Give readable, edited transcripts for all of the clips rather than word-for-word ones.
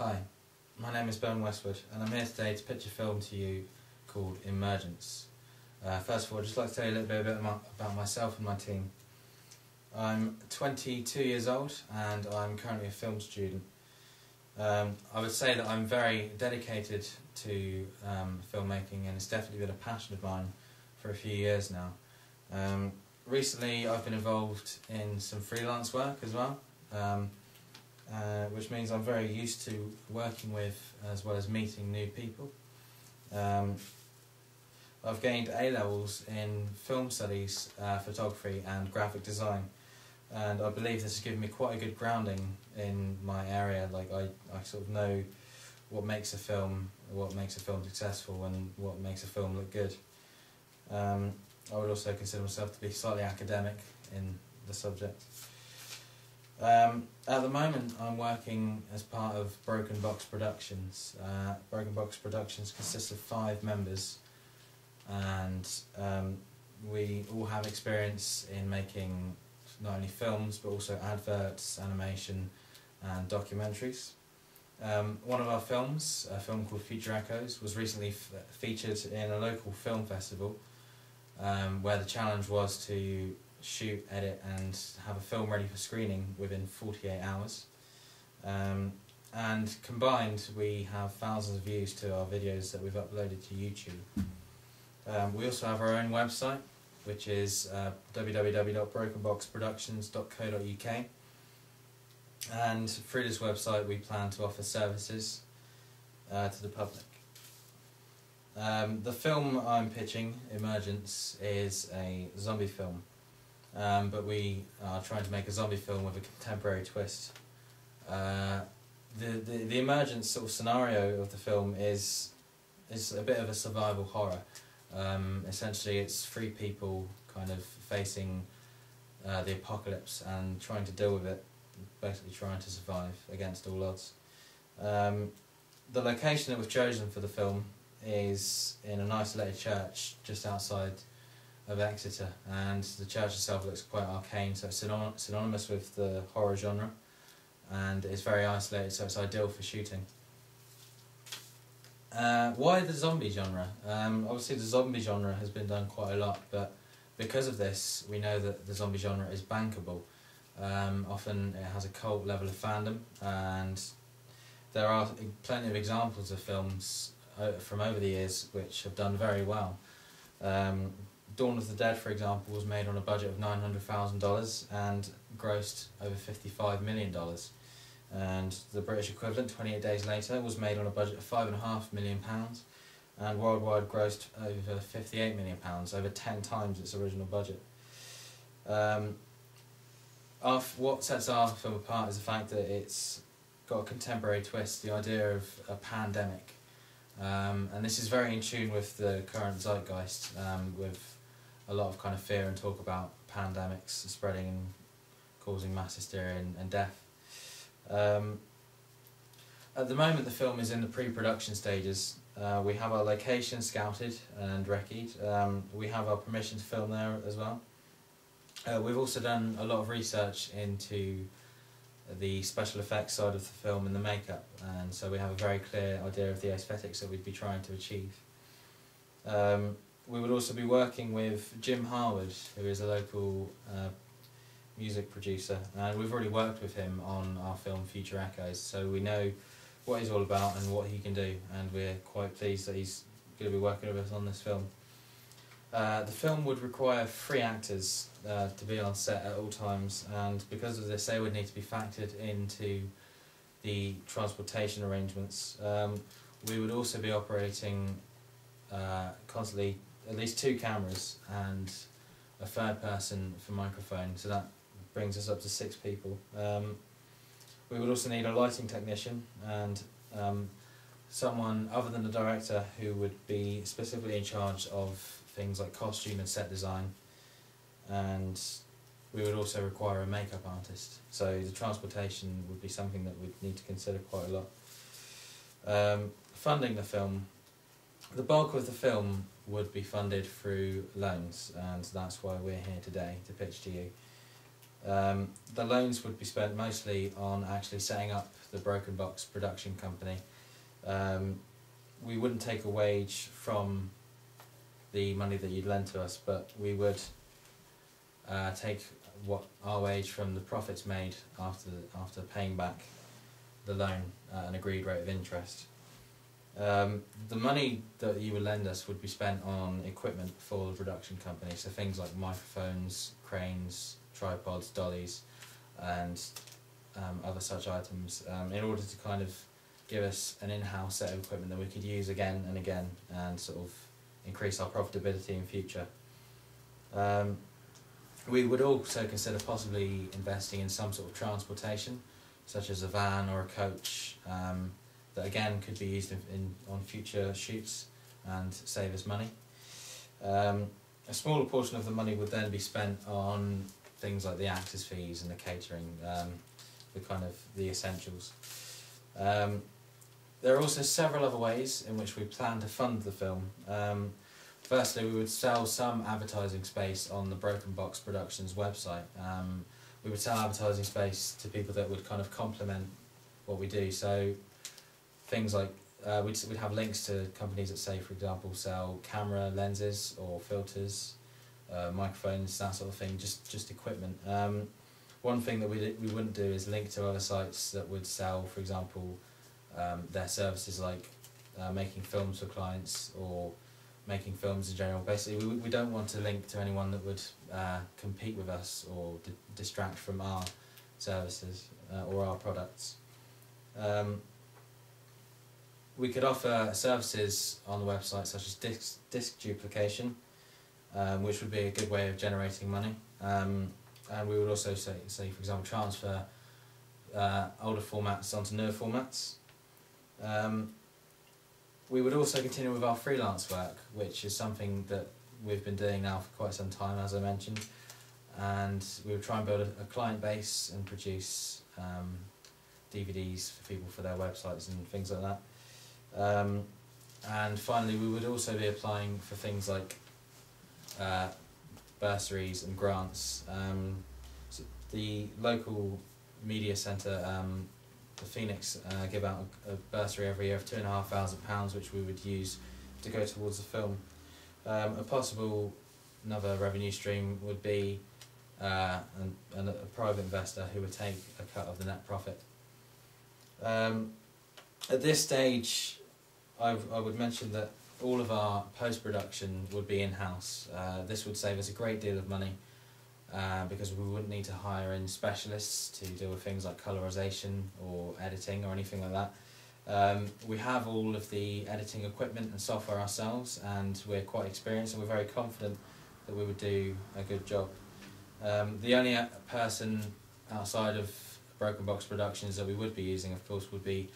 Hi, my name is Ben Westwood and I'm here today to pitch a film to you called Emergence. First of all, I'd just like to tell you a little bit about myself and my team. I'm 22 years old and I'm currently a film student. I would say that I'm very dedicated to filmmaking, and it's definitely been a passion of mine for a few years now. Recently I've been involved in some freelance work as well, which means I'm very used to working with as well as meeting new people. I've gained A-levels in film studies, photography and graphic design, and I believe this has given me quite a good grounding in my area. Like I sort of know what makes a film successful and what makes a film look good. I would also consider myself to be slightly academic in the subject. At the moment I'm working as part of Broken Box Productions. Broken Box Productions consists of 5 members, and we all have experience in making not only films but also adverts, animation and documentaries. One of our films, a film called Future Echoes, was recently featured in a local film festival, where the challenge was to shoot, edit and have a film ready for screening within 48 hours. And combined we have thousands of views to our videos that we've uploaded to YouTube. We also have our own website, which is www.brokenboxproductions.co.uk, and through this website we plan to offer services to the public. The film I'm pitching, Emergence, is a zombie film, but we are trying to make a zombie film with a contemporary twist. The emergence sort of scenario of the film is a bit of a survival horror. Essentially it's 3 people kind of facing the apocalypse and trying to deal with it, basically trying to survive against all odds. The location that we've chosen for the film is in an isolated church just outside of Exeter, and the church itself looks quite arcane, so it's synonymous with the horror genre, and it's very isolated, so it's ideal for shooting. Why the zombie genre? Obviously the zombie genre has been done quite a lot, but because of this we know that the zombie genre is bankable. Often it has a cult level of fandom, and there are plenty of examples of films from over the years which have done very well. Dawn of the Dead, for example, was made on a budget of $900,000 and grossed over $55 million. And the British equivalent, 28 Days Later, was made on a budget of £5.5 million and worldwide grossed over £58 million, over 10 times its original budget. What sets our film apart is the fact that it's got a contemporary twist, the idea of a pandemic. And this is very in tune with the current zeitgeist, with a lot of kind of fear and talk about pandemics spreading and causing mass hysteria and death. At the moment the film is in the pre-production stages. We have our location scouted and recce'd. We have our permission to film there as well. We've also done a lot of research into the special effects side of the film and the makeup, and so we have a very clear idea of the aesthetics that we'd be trying to achieve. We would also be working with Jim Harwood, who is a local music producer, and we've already worked with him on our film Future Echoes, so we know what he's all about and what he can do, and we're quite pleased that he's going to be working with us on this film. The film would require 3 actors to be on set at all times, and because of this they would need to be factored into the transportation arrangements. We would also be operating constantly at least 2 cameras and a 3rd person for microphone, so that brings us up to 6 people. We would also need a lighting technician and someone other than the director who would be specifically in charge of things like costume and set design, and we would also require a makeup artist, so the transportation would be something that we'd need to consider quite a lot. Funding the film, the bulk of the film would be funded through loans, and that's why we're here today to pitch to you. The loans would be spent mostly on actually setting up the Broken Box production company, we wouldn't take a wage from the money that you'd lend to us, but we would take what our wage from the profits made after paying back the loan at an agreed rate of interest. The money that you would lend us would be spent on equipment for the production company, so things like microphones, cranes, tripods, dollies, and other such items, in order to kind of give us an in-house set of equipment that we could use again and again and sort of increase our profitability in future. We would also consider possibly investing in some sort of transportation, such as a van or a coach, that again could be used on future shoots and save us money. A smaller portion of the money would then be spent on things like the actors' fees and the catering, the kind of the essentials. There are also several other ways in which we plan to fund the film. Firstly, we would sell some advertising space on the Broken Box Productions website. We would sell advertising space to people that would kind of complement what we do. So things like we'd have links to companies that, say, for example, sell camera lenses or filters, microphones, that sort of thing, just equipment. One thing that we wouldn't do is link to other sites that would sell, for example, their services like making films for clients or making films in general. Basically, we don't want to link to anyone that would compete with us or distract from our services or our products. We could offer services on the website such as disc duplication, which would be a good way of generating money. And we would also say for example, transfer older formats onto newer formats. We would also continue with our freelance work, which is something that we've been doing now for quite some time, as I mentioned, and we would try and build a client base and produce DVDs for people for their websites and things like that. And finally, we would also be applying for things like bursaries and grants. So the local media centre, the Phoenix, give out a bursary every year of £2,500, which we would use to go towards the film. A possible another revenue stream would be a private investor who would take a cut of the net profit. At this stage, I would mention that all of our post-production would be in-house. This would save us a great deal of money because we wouldn't need to hire in specialists to deal with things like colorization or editing or anything like that. We have all of the editing equipment and software ourselves, and we're quite experienced and we're very confident that we would do a good job. The only person outside of Broken Box Productions that we would be using, of course, would be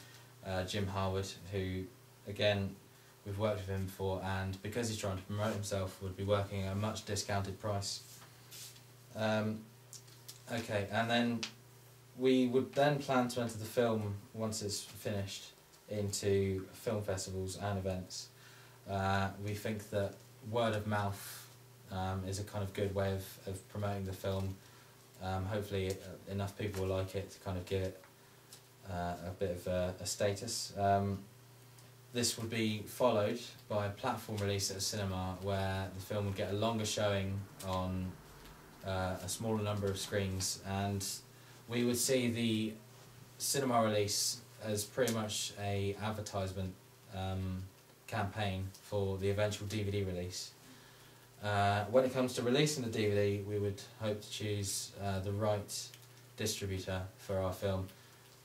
Jim Harwood, who, again, we've worked with him before, and because he's trying to promote himself, would be working at a much discounted price. Okay, and then we would then plan to enter the film, once it's finished, into film festivals and events. We think that word of mouth is a kind of good way of promoting the film. Hopefully enough people will like it to kind of give it a bit of a status. This would be followed by a platform release at a cinema where the film would get a longer showing on a smaller number of screens, and we would see the cinema release as pretty much a advertisement campaign for the eventual DVD release. When it comes to releasing the DVD, we would hope to choose the right distributor for our film,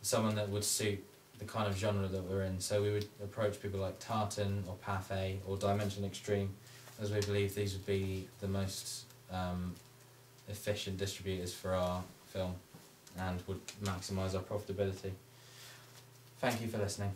someone that would suit the kind of genre that we're in. So we would approach people like Tartan or Pathé or Dimension Extreme, as we believe these would be the most efficient distributors for our film and would maximise our profitability. Thank you for listening.